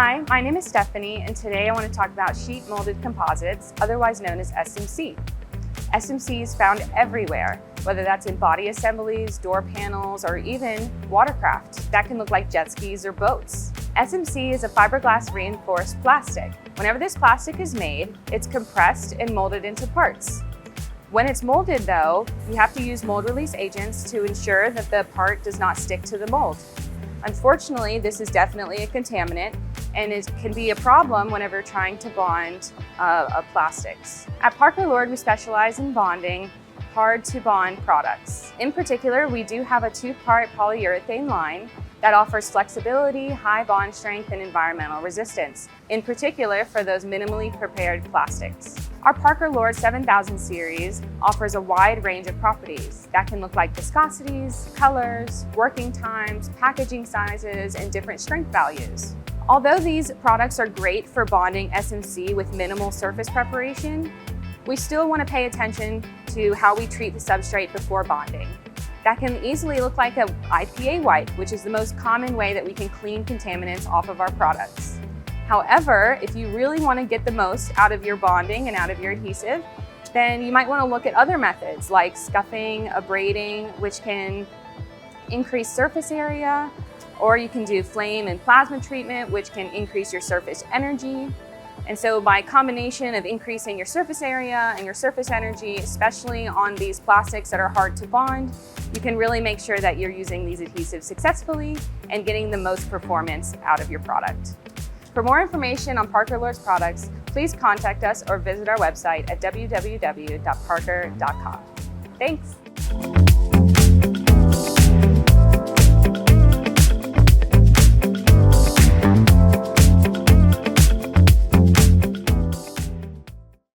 Hi, my name is Stephanie, and today I want to talk about sheet molded composites, otherwise known as SMC. SMC is found everywhere, whether that's in body assemblies, door panels, or even watercraft that can look like jet skis or boats. SMC is a fiberglass reinforced plastic. Whenever this plastic is made, it's compressed and molded into parts. When it's molded though, you have to use mold release agents to ensure that the part does not stick to the mold. Unfortunately, this is definitely a contaminant, and it can be a problem whenever trying to bond plastics. At Parker Lord, we specialize in bonding hard-to-bond products. In particular, we do have a two-part polyurethane line that offers flexibility, high bond strength, and environmental resistance, in particular for those minimally prepared plastics. Our Parker Lord 7000 series offers a wide range of properties that can look like viscosities, colors, working times, packaging sizes, and different strength values. Although these products are great for bonding SMC with minimal surface preparation, we still want to pay attention to how we treat the substrate before bonding. That can easily look like an IPA wipe, which is the most common way that we can clean contaminants off of our products. However, if you really want to get the most out of your bonding and out of your adhesive, then you might want to look at other methods like scuffing, abrading, which can increase surface area, or you can do flame and plasma treatment, which can increase your surface energy. And so by combination of increasing your surface area and your surface energy, especially on these plastics that are hard to bond, you can really make sure that you're using these adhesives successfully and getting the most performance out of your product. For more information on Parker Lord's products, please contact us or visit our website at www.parker.com. Thanks.